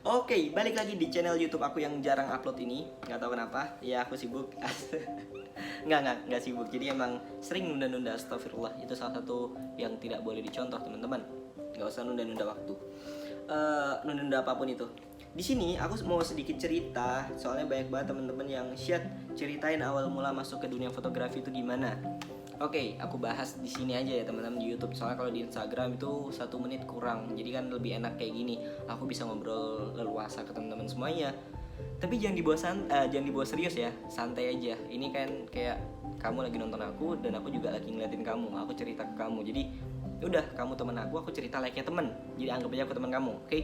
Oke, balik lagi di channel YouTube aku yang jarang upload ini. Nggak tahu kenapa, ya aku sibuk. Nggak sibuk. Jadi emang sering nunda-nunda, astagfirullah. Itu salah satu yang tidak boleh dicontoh, teman-teman. Nggak usah nunda-nunda waktu. Nunda-nunda apapun itu. Di sini aku mau sedikit cerita, soalnya banyak banget teman-teman yang ceritain awal mula masuk ke dunia fotografi itu gimana. Oke, aku bahas di sini aja ya teman-teman di YouTube. Soalnya kalau di Instagram itu 1 menit kurang. Jadi kan lebih enak kayak gini. Aku bisa ngobrol leluasa ke teman-teman semuanya. Tapi jangan dibawa serius ya. Santai aja. Ini kan kayak kamu lagi nonton aku dan aku juga lagi ngeliatin kamu. Aku cerita ke kamu. Jadi udah, kamu teman aku cerita layaknya teman. Jadi anggap aja aku teman kamu, oke?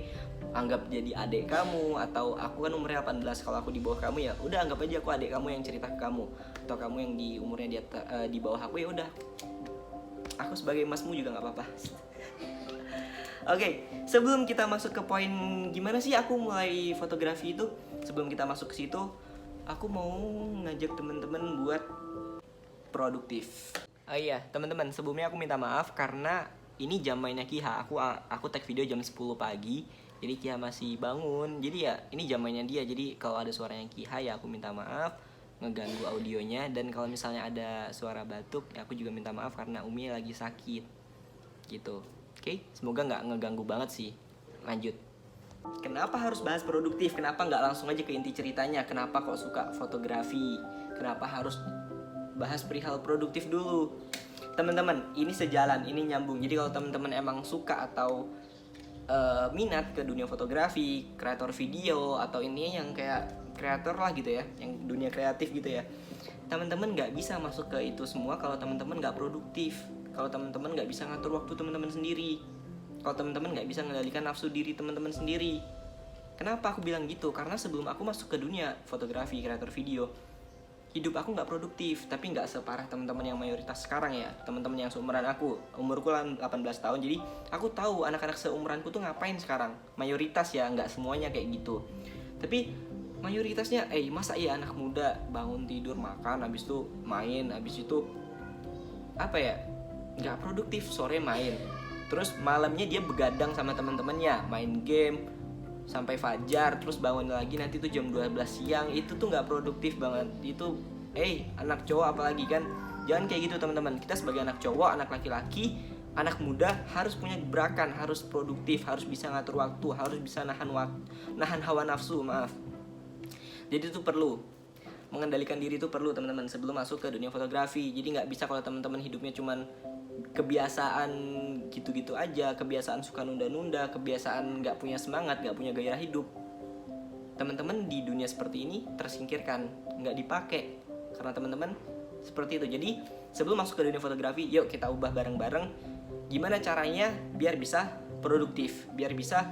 Anggap jadi adik kamu, atau aku kan umurnya 18, kalau aku di bawah kamu ya udah anggap aja aku adik kamu yang cerita ke kamu, atau kamu yang di umurnya di bawah aku, ya udah aku sebagai masmu juga nggak apa-apa. Oke, sebelum kita masuk ke poin gimana sih aku mulai fotografi itu, sebelum kita masuk ke situ, aku mau ngajak teman-teman buat produktif. Oh iya, teman-teman, sebelumnya aku minta maaf karena ini jam mainnya Kiha. Aku tag video jam 10 pagi. Jadi Kiha masih bangun. Jadi ya ini jam mainnya dia. Jadi kalau ada suaranya Kiha ya aku minta maaf, ngeganggu audionya. Dan kalau misalnya ada suara batuk ya aku juga minta maaf karena Umi lagi sakit. Gitu. Oke, semoga nggak ngeganggu banget sih. Lanjut. Kenapa harus bahas produktif? Kenapa nggak langsung aja ke inti ceritanya? Kenapa kok suka fotografi? Kenapa harus bahas perihal produktif dulu? Teman-teman, ini sejalan, ini nyambung. Jadi kalau teman-teman emang suka atau minat ke dunia fotografi, kreator video, atau ini yang kayak kreator lah gitu ya, yang dunia kreatif gitu ya, teman-teman nggak bisa masuk ke itu semua kalau teman-teman nggak produktif. Kalau teman-teman nggak bisa ngatur waktu teman-teman sendiri, kalau teman-teman nggak bisa mengendalikan nafsu diri teman-teman sendiri. Kenapa aku bilang gitu? Karena sebelum aku masuk ke dunia fotografi, kreator video, hidup aku nggak produktif, tapi nggak separah teman-teman yang mayoritas sekarang ya, teman-teman yang seumuran aku. Umurku kan 18 tahun, jadi aku tahu anak-anak seumuranku tuh ngapain sekarang. Mayoritas ya, nggak semuanya kayak gitu. Tapi mayoritasnya, masa iya anak muda bangun tidur, makan, habis itu main, habis itu apa ya, nggak produktif. Sore main, terus malamnya dia begadang sama teman-temannya, main game sampai fajar, terus bangun lagi nanti tuh jam 12 siang. Itu tuh nggak produktif banget. Itu anak cowok apalagi kan, jangan kayak gitu teman-teman. Kita sebagai anak cowok, anak laki-laki, anak muda harus punya gebrakan, harus produktif, harus bisa ngatur waktu, harus bisa nahan hawa nafsu, maaf. Jadi itu perlu, mengendalikan diri itu perlu teman-teman sebelum masuk ke dunia fotografi. Jadi nggak bisa kalau teman-teman hidupnya cuman kebiasaan gitu-gitu aja, kebiasaan suka nunda-nunda, kebiasaan nggak punya semangat, nggak punya gairah hidup. Teman-teman di dunia seperti ini tersingkirkan, nggak dipakai karena teman-teman seperti itu. Jadi sebelum masuk ke dunia fotografi, yuk kita ubah bareng-bareng gimana caranya biar bisa produktif, biar bisa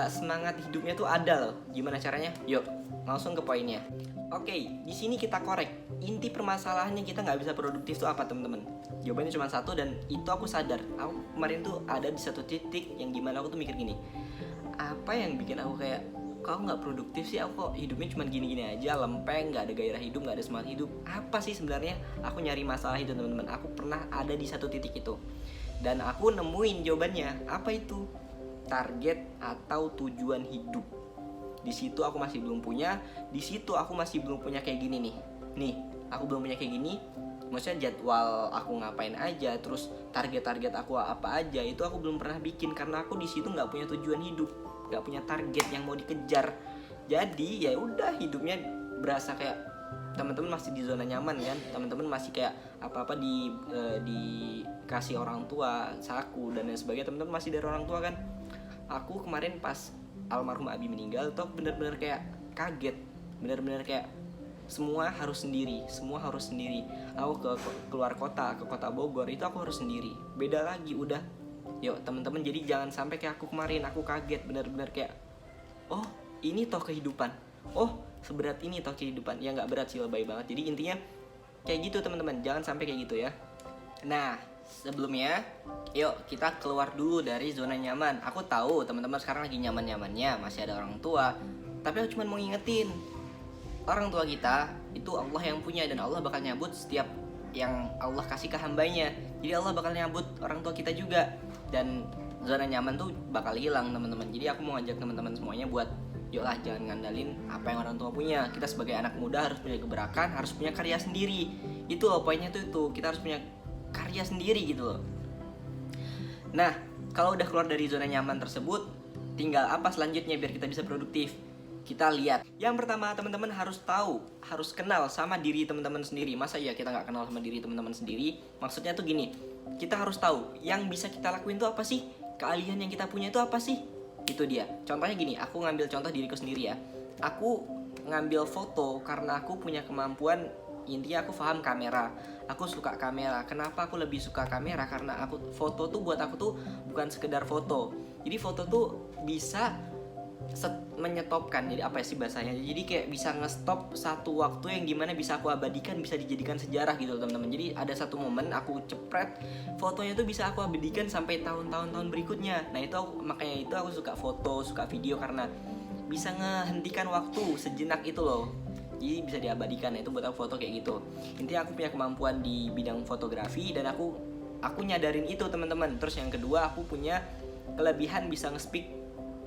semangat hidupnya tuh ada loh. Gimana caranya? Yuk langsung ke poinnya. Oke, di sini kita korek. Inti permasalahannya kita nggak bisa produktif tuh apa teman-teman? Jawabannya cuma satu, dan itu aku sadar. Aku kemarin tuh ada di satu titik yang dimana aku tuh mikir gini, apa yang bikin aku kayak, kau nggak produktif sih? Aku kok hidupnya cuma gini-gini aja, lempeng, nggak ada gairah hidup, nggak ada semangat hidup. Apa sih sebenarnya? Aku nyari masalah itu teman-teman. Aku pernah ada di satu titik itu, dan aku nemuin jawabannya. Apa itu? Target atau tujuan hidup. Di situ aku masih belum punya. Di situ aku masih belum punya kayak gini nih, aku belum punya kayak gini. Maksudnya jadwal aku ngapain aja, terus target-target aku apa aja, itu aku belum pernah bikin karena aku di situ nggak punya tujuan hidup, nggak punya target yang mau dikejar. Jadi ya udah, hidupnya berasa kayak teman-teman masih di zona nyaman kan, teman-teman masih kayak apa-apa dikasih orang tua, saku dan lain sebagainya. Teman-teman masih dari orang tua kan. Aku kemarin pas almarhum Abi meninggal tuh bener-bener kayak kaget, bener-bener kayak semua harus sendiri. Aku keluar kota, ke kota Bogor, itu aku harus sendiri. Beda lagi udah. Yuk teman-teman, jadi jangan sampai kayak aku kemarin. Aku kaget, bener-bener kayak, oh ini toh kehidupan, oh seberat ini toh kehidupan. Ya nggak berat sih, lebay banget. Jadi intinya kayak gitu teman-teman, jangan sampai kayak gitu ya. Nah, sebelumnya yuk kita keluar dulu dari zona nyaman. Aku tahu teman-teman sekarang lagi nyaman-nyamannya, masih ada orang tua. Tapi aku cuma mau ngingetin, orang tua kita itu Allah yang punya, dan Allah bakal nyabut setiap yang Allah kasih ke hambanya. Jadi Allah bakal nyabut orang tua kita juga. Dan zona nyaman tuh bakal hilang teman-teman. Jadi aku mau ngajak teman-teman semuanya buat yuklah jangan ngandalin apa yang orang tua punya. Kita sebagai anak muda harus punya gebrakan, harus punya karya sendiri. Itu loh poinnya tuh itu, kita harus punya karya sendiri gitu loh. Nah, kalau udah keluar dari zona nyaman tersebut, tinggal apa selanjutnya biar kita bisa produktif? Kita lihat. Yang pertama, teman-teman harus tahu, harus kenal sama diri teman-teman sendiri. Masa ya kita nggak kenal sama diri teman-teman sendiri? Maksudnya tuh gini, kita harus tahu yang bisa kita lakuin tuh apa sih? Keahlian yang kita punya itu apa sih? Itu dia. Contohnya gini, aku ngambil contoh diriku sendiri ya. Aku ngambil foto karena aku punya kemampuan, intinya aku paham kamera. Aku suka kamera. Kenapa aku lebih suka kamera? Karena foto tuh buat aku tuh bukan sekedar foto. Jadi foto tuh bisa menyetopkan, jadi apa sih bahasanya, jadi kayak bisa ngestop satu waktu yang dimana bisa aku abadikan, bisa dijadikan sejarah gitu teman-teman. Jadi ada satu momen aku cepret fotonya tuh bisa aku abadikan sampai tahun-tahun berikutnya. Nah itu makanya itu aku suka foto, suka video karena bisa ngehentikan waktu sejenak itu loh. Jadi bisa diabadikan. Nah itu buat aku foto kayak gitu. Intinya aku punya kemampuan di bidang fotografi dan aku nyadarin itu teman-teman. Terus yang kedua, aku punya kelebihan bisa nge-speak,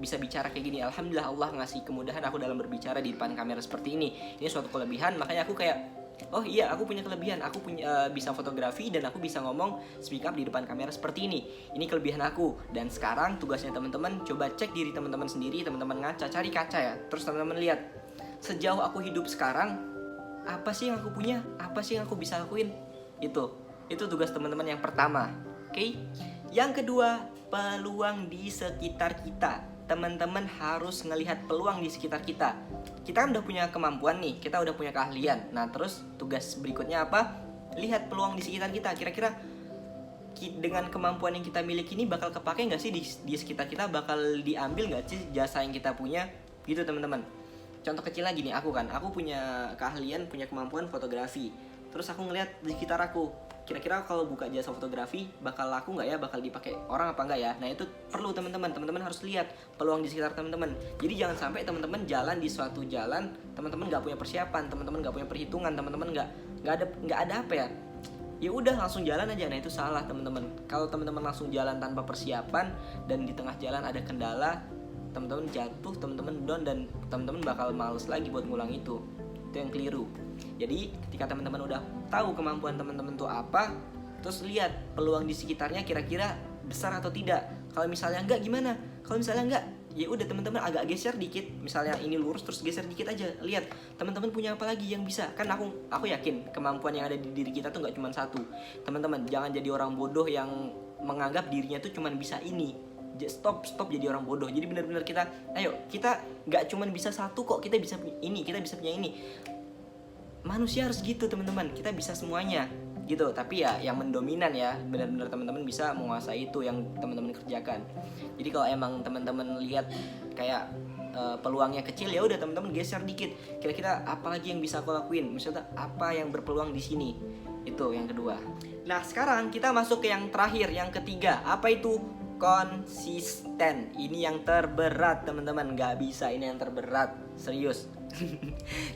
bisa bicara kayak gini. Alhamdulillah Allah ngasih kemudahan aku dalam berbicara di depan kamera seperti ini. Ini suatu kelebihan, makanya aku kayak oh iya aku punya kelebihan, aku punya bisa fotografi dan aku bisa ngomong speak up di depan kamera seperti ini. Ini kelebihan aku. Dan sekarang tugasnya teman-teman coba cek diri teman-teman sendiri, teman-teman ngaca, cari kaca ya. Terus teman-teman lihat sejauh aku hidup sekarang apa sih yang aku punya, apa sih yang aku bisa lakuin. Itu tugas teman-teman yang pertama. Oke? Yang kedua, peluang di sekitar kita. Teman-teman harus ngelihat peluang di sekitar kita. Kita kan udah punya kemampuan nih, kita udah punya keahlian. Nah terus tugas berikutnya apa? Lihat peluang di sekitar kita. Kira-kira dengan kemampuan yang kita miliki ini bakal kepake gak sih di sekitar kita? Bakal diambil gak sih jasa yang kita punya? Gitu teman-teman. Contoh kecil lagi nih, aku punya keahlian, punya kemampuan fotografi. Terus aku ngelihat di sekitar aku, kira-kira kalau buka jasa fotografi bakal laku nggak ya, bakal dipakai orang apa nggak ya. Nah itu perlu teman-teman harus lihat peluang di sekitar teman-teman. Jadi jangan sampai teman-teman jalan di suatu jalan, teman-teman nggak punya persiapan, teman-teman nggak punya perhitungan, teman-teman nggak ada apa ya udah langsung jalan aja. Nah itu salah teman-teman. Kalau teman-teman langsung jalan tanpa persiapan dan di tengah jalan ada kendala, teman-teman jatuh, teman-teman down, dan teman-teman bakal males lagi buat ngulang itu yang keliru. Jadi ketika teman-teman udah tahu kemampuan teman-teman tuh apa, terus lihat peluang di sekitarnya kira-kira besar atau tidak. Kalau misalnya enggak gimana? Kalau misalnya enggak, ya udah teman-teman agak geser dikit. Misalnya ini lurus terus geser dikit aja. Lihat teman-teman punya apa lagi yang bisa. Kan aku yakin kemampuan yang ada di diri kita tuh nggak cuma satu. Teman-teman jangan jadi orang bodoh yang menganggap dirinya tuh cuma bisa ini. Stop jadi orang bodoh. Jadi benar-benar kita nggak cuma bisa satu kok, kita bisa punya ini, kita bisa punya ini. Manusia harus gitu teman-teman, kita bisa semuanya gitu. Tapi ya yang mendominan ya benar-benar teman-teman bisa menguasai itu yang teman-teman kerjakan. Jadi kalau emang teman-teman lihat kayak peluangnya kecil, ya udah teman-teman geser dikit. Kira-kira apa lagi yang bisa aku lakuin? Misalnya apa yang berpeluang di sini? Itu yang kedua. Nah sekarang kita masuk ke yang terakhir, yang ketiga. Apa itu? Konsisten. Ini yang terberat teman-teman, nggak bisa, ini yang terberat, serius.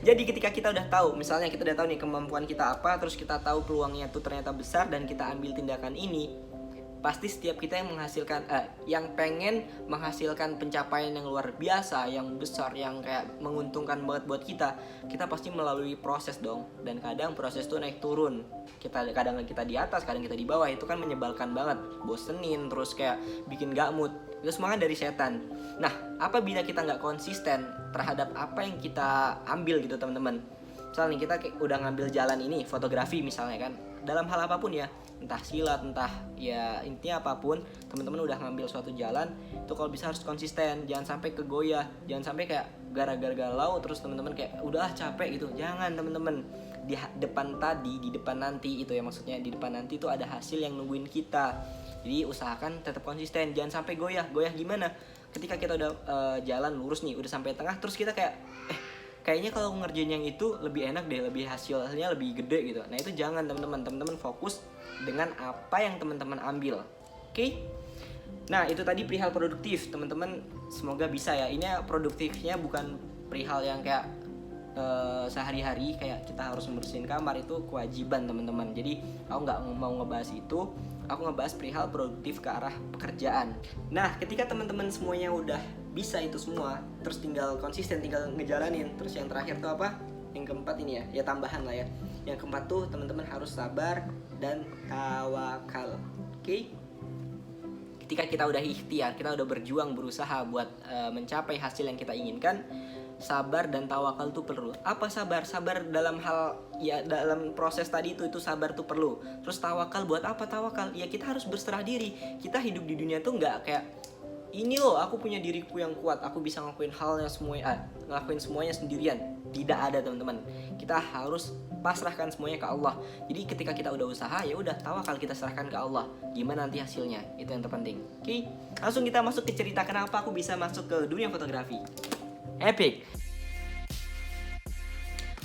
Jadi ketika kita udah tahu, misalnya kita udah tahu nih kemampuan kita apa, terus kita tahu peluangnya tuh ternyata besar dan kita ambil tindakan ini, pasti setiap kita yang pengen menghasilkan pencapaian yang luar biasa, yang besar, yang kayak menguntungkan banget buat kita pasti melalui proses dong. Dan kadang proses tuh naik turun. Kadang kita di atas, kadang kita di bawah. Itu kan menyebalkan banget, bosenin, terus kayak bikin gak mood. Itu semangat dari setan. Nah, apabila kita nggak konsisten terhadap apa yang kita ambil gitu teman-teman. Misalnya nih kita udah ngambil jalan ini, fotografi misalnya kan, dalam hal apapun ya, entah silat, entah ya intinya apapun, teman-teman udah ngambil suatu jalan, itu kalau bisa harus konsisten, jangan sampai kegoyah, jangan sampai kayak gara-gara galau terus teman-teman kayak udah capek gitu. Jangan teman-teman, di depan nanti itu ya, maksudnya di depan nanti itu ada hasil yang nungguin kita. Jadi usahakan tetap konsisten, jangan sampai goyah gimana? Ketika kita udah jalan lurus nih, udah sampai tengah, terus kita kayak kayaknya kalau ngerjain yang itu lebih enak deh, lebih hasilnya lebih gede gitu. Nah itu jangan teman-teman fokus dengan apa yang teman-teman ambil. Oke? Nah itu tadi perihal produktif, teman-teman semoga bisa ya. Ini produktifnya bukan perihal yang kayak sehari-hari kayak kita harus membersihin kamar, itu kewajiban teman-teman. Jadi aku nggak mau ngebahas itu. aku ngebahas perihal produktif ke arah pekerjaan. Nah, ketika teman-teman semuanya udah bisa itu semua, terus tinggal konsisten, tinggal ngejalanin. Terus yang terakhir tuh apa? Yang keempat ini ya tambahan lah ya. Yang keempat tuh teman-teman harus sabar dan tawakal. Oke? Ketika kita udah ikhtiar, kita udah berjuang berusaha buat mencapai hasil yang kita inginkan, sabar dan tawakal tuh perlu. Apa sabar? Sabar dalam hal ya dalam proses tadi itu sabar tuh perlu. Terus tawakal buat apa tawakal? Ya kita harus berserah diri. Kita hidup di dunia tuh nggak kayak ini loh, aku punya diriku yang kuat, aku bisa ngelakuin ngelakuin semuanya sendirian. Tidak ada teman-teman. Kita harus pasrahkan semuanya ke Allah. Jadi ketika kita udah usaha, ya udah tawakal, kita serahkan ke Allah. Gimana nanti hasilnya? Itu yang terpenting. Oke, langsung kita masuk ke cerita kenapa aku bisa masuk ke dunia fotografi. Epic.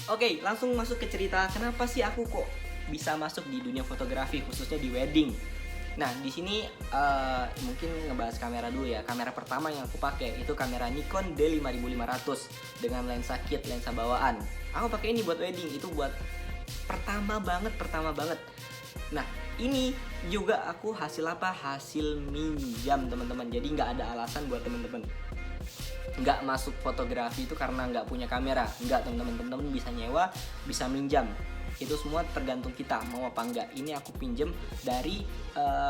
Oke, langsung masuk ke cerita kenapa sih aku kok bisa masuk di dunia fotografi, khususnya di wedding. Nah, di sini mungkin ngebahas kamera dulu ya. Kamera pertama yang aku pakai itu kamera Nikon D5500 dengan lensa kit, lensa bawaan. Aku pakai ini buat wedding, itu buat pertama banget. Nah, ini juga aku hasil apa? Hasil minjam, teman-teman. Jadi nggak ada alasan buat teman-teman nggak masuk fotografi itu karena nggak punya kamera. Nggak, teman-teman bisa nyewa, bisa minjam. Itu semua tergantung kita mau apa enggak. Ini aku pinjem dari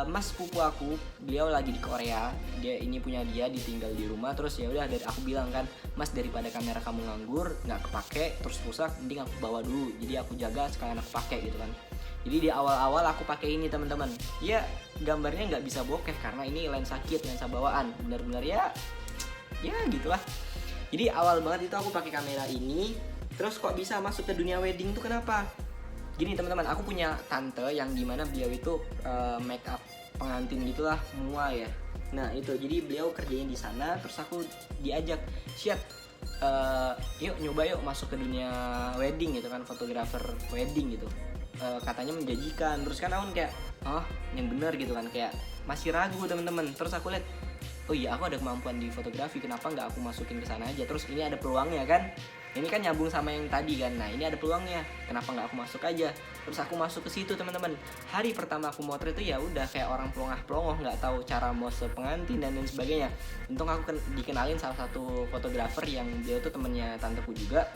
mas pupu aku, beliau lagi di Korea. Ini punya dia, ditinggal di rumah. Terus ya udah, dari aku bilang kan, mas daripada kamera kamu nganggur nggak kepake terus rusak, mending aku bawa dulu. Jadi aku jaga sekalian aku pakai gitu kan. Jadi di awal-awal aku pakai ini teman-teman. Ya gambarnya nggak bisa bokeh karena ini lensa kit, lensa bawaan. Benar-benar ya gitulah. Jadi awal banget itu aku pakai kamera ini. Terus kok bisa masuk ke dunia wedding tuh kenapa? Gini teman-teman, aku punya tante yang dimana beliau itu make up pengantin gitulah, mua ya. Nah itu, jadi beliau kerjanya di sana. Terus aku diajak, yuk nyoba yuk masuk ke dunia wedding gitu kan, fotografer wedding gitu. Katanya menjanjikan. Terus kan aku kayak, yang bener gitu kan, kayak masih ragu teman-teman. Terus aku lihat, oh iya aku ada kemampuan di fotografi, kenapa nggak aku masukin ke sana aja? Terus ini ada peluangnya kan? Ini kan nyambung sama yang tadi kan. Nah ini ada peluangnya, kenapa nggak aku masuk aja? Terus aku masuk ke situ teman-teman. Hari pertama aku motret itu ya udah kayak orang pelongah-pelongoh, nggak tahu cara mose pengantin dan lain sebagainya. Untung aku dikenalin salah satu fotografer yang dia tuh temennya tanteku juga.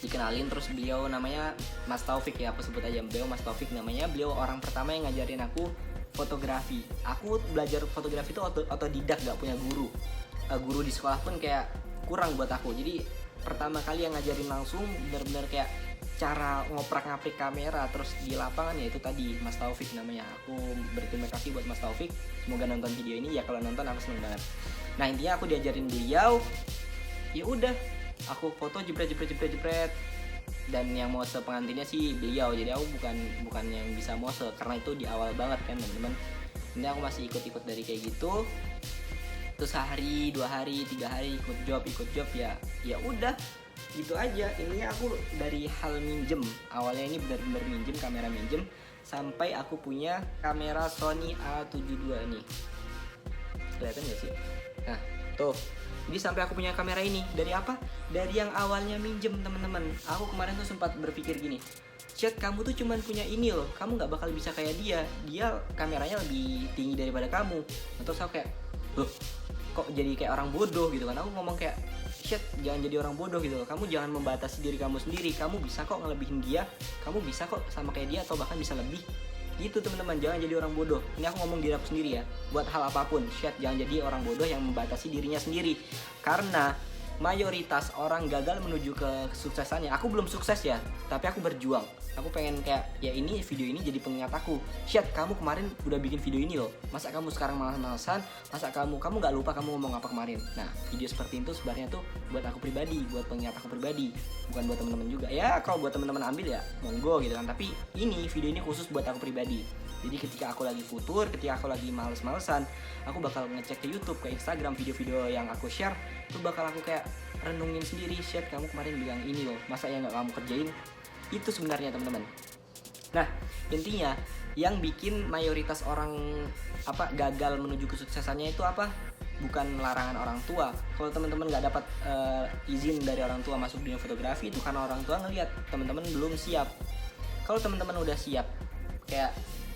Dikenalin, terus beliau namanya Mas Taufik ya, aku sebut aja beliau Mas Taufik namanya. Beliau orang pertama yang ngajarin aku fotografi. Aku belajar fotografi itu otodidak, gak punya guru. Guru di sekolah pun kayak kurang buat aku. Jadi pertama kali yang ngajarin langsung benar-benar kayak cara ngoprak-ngaprik kamera terus di lapangan ya itu tadi Mas Taufik namanya. Aku berterima kasih buat Mas Taufik. Semoga nonton video ini ya, kalau nonton aku seneng banget. Nah intinya aku diajarin beliau. Ya udah, aku foto jepret. Dan yang mose pengantinnya sih beliau. Jadi aku bukan yang bisa mose karena itu di awal banget kan teman-teman. Ini aku masih ikut dari kayak gitu. Terus sehari, 2 hari, 3 hari ikut job ya udah gitu aja. Ini aku dari hal minjem, awalnya ini benar-benar minjem, kamera minjem, sampai aku punya kamera Sony A72 nih. Kelihatan gak sih? Nah tuh, jadi sampai aku punya kamera ini. Dari apa? Dari yang awalnya minjem teman-teman. Aku kemarin tuh sempat berpikir gini, kamu tuh cuman punya ini loh, kamu gak bakal bisa kayak dia kameranya lebih tinggi daripada kamu. Terus aku kayak, loh kok jadi kayak orang bodoh gitu kan. Aku ngomong kayak, jangan jadi orang bodoh gitu loh. Kamu jangan membatasi diri kamu sendiri. Kamu bisa kok ngelebihin dia, kamu bisa kok sama kayak dia atau bahkan bisa lebih gitu teman-teman. Jangan jadi orang bodoh. Ini aku ngomong diri aku sendiri ya, buat hal apapun. Jangan jadi orang bodoh yang membatasi dirinya sendiri. Karena mayoritas orang gagal menuju ke kesuksesannya. Aku belum sukses ya, tapi aku berjuang. Aku pengen kayak, ya ini video ini jadi pengingat aku. Kamu kemarin udah bikin video ini loh. Masa kamu sekarang malas-malasan? Masa kamu gak lupa kamu ngomong apa kemarin? Nah, video seperti itu sebenarnya tuh buat aku pribadi, buat pengingat aku pribadi, bukan buat teman-teman juga. Ya kalau buat teman-teman ambil ya monggo gitu kan. Tapi ini video ini khusus buat aku pribadi. Jadi ketika aku lagi futur, ketika aku lagi males-malesan, aku bakal ngecek ke YouTube, ke Instagram, video-video yang aku share, tuh bakal aku kayak renungin sendiri. Kamu kemarin bilang ini loh, masa ya nggak kamu kerjain? Itu sebenarnya teman-teman. Nah intinya yang bikin mayoritas orang gagal menuju kesuksesannya itu apa? Bukan larangan orang tua. Kalau teman-teman nggak dapat izin dari orang tua masuk dunia fotografi, itu karena orang tua ngelihat teman-teman belum siap. Kalau teman-teman udah siap, kayak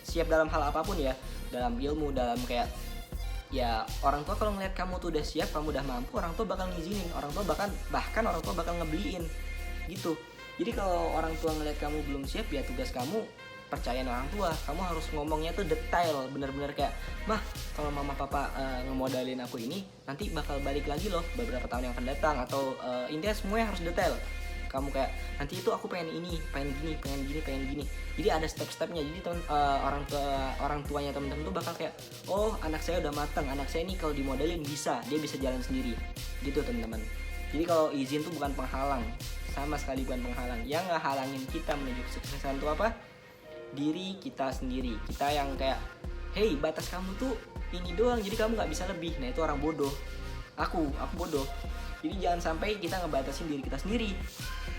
siap dalam hal apapun ya, dalam ilmu, dalam kayak ya orang tua kalau ngeliat kamu tuh udah siap, kamu udah mampu, orang tua bakal ngizinin, orang tua bahkan orang tua bakal ngebeliin gitu. Jadi kalau orang tua ngeliat kamu belum siap, ya tugas kamu percayain orang tua, kamu harus ngomongnya tuh detail, bener-bener kayak, mah kalau mama papa ngemodalin aku ini nanti bakal balik lagi loh beberapa tahun yang akan datang, atau intinya semuanya harus detail. Kamu kayak nanti itu aku pengen ini, pengen gini. Jadi ada step-stepnya. Jadi orang tuanya temen-temen tuh bakal kayak, oh anak saya udah matang, anak saya ini kalau dimodalin dia bisa jalan sendiri gitu teman-teman. Jadi kalau izin tuh bukan penghalang, sama sekali bukan penghalang. Yang ngehalangin kita menuju kesuksesan tuh apa? Diri kita sendiri. Kita yang kayak, hey batas kamu tuh ini doang, jadi kamu nggak bisa lebih. Nah itu orang bodoh. Aku bodoh. Jadi jangan sampai kita ngebatasin diri kita sendiri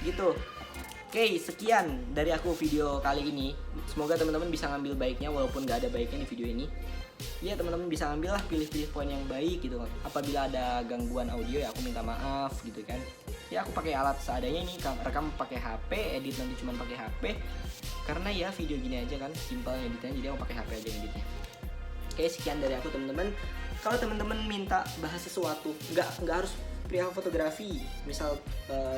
gitu. Oke, sekian dari aku video kali ini. Semoga teman-teman bisa ngambil baiknya, walaupun gak ada baiknya di video ini. Ya teman-teman bisa ngambil lah, pilih-pilih poin yang baik gitu. Apabila ada gangguan audio ya aku minta maaf gitu kan. Ya aku pakai alat seadanya ini, rekam pakai HP, edit nanti cuma pakai HP. Karena ya video gini aja kan, simpel editnya, jadi aku pakai HP aja editnya. Oke, sekian dari aku teman-teman. Kalau teman-teman minta bahas sesuatu, nggak harus perihal fotografi, misal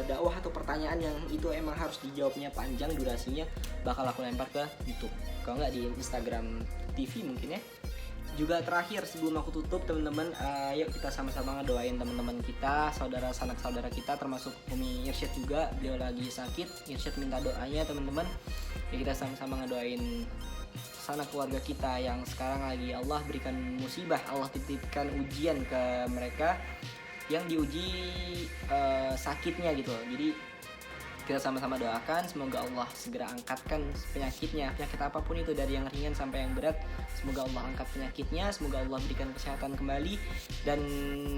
dakwah atau pertanyaan yang itu emang harus dijawabnya panjang durasinya, bakal aku lempar ke YouTube. Kalau nggak di Instagram TV mungkin ya. Juga terakhir sebelum aku tutup teman-teman, yuk kita sama-sama ngedoain teman-teman kita, saudara sanak saudara kita, termasuk Umi Irsyad juga, beliau lagi sakit. Irsyad minta doanya teman-teman. Ya kita sama-sama ngedoain sanak keluarga kita yang sekarang lagi Allah berikan musibah, Allah titipkan ujian ke mereka yang diuji sakitnya gitu. Jadi kita sama-sama doakan semoga Allah segera angkatkan penyakitnya, penyakit apapun itu, dari yang ringan sampai yang berat. Semoga Allah angkat penyakitnya, semoga Allah berikan kesehatan kembali, dan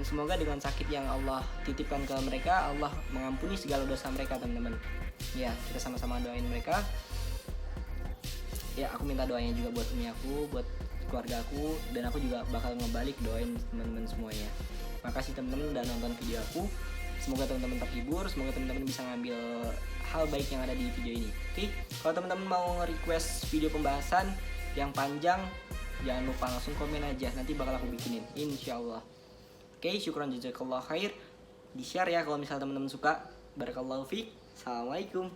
semoga dengan sakit yang Allah titipkan ke mereka, Allah mengampuni segala dosa mereka teman-teman. Ya kita sama-sama doain mereka. Ya aku minta doanya juga buat umi aku, buat keluarga aku, dan aku juga bakal ngebalik doain teman-teman semuanya. Makasih teman-teman udah nonton video aku. Semoga teman-teman terhibur, semoga teman-teman bisa ngambil hal baik yang ada di video ini. Oke, kalau teman-teman mau nge-request video pembahasan yang panjang, jangan lupa langsung komen aja, nanti bakal aku bikinin, insyaallah. Oke, syukran jazakallah khair. Di-share ya kalau misal teman-teman suka. Barakallahu fiik. Assalamualaikum.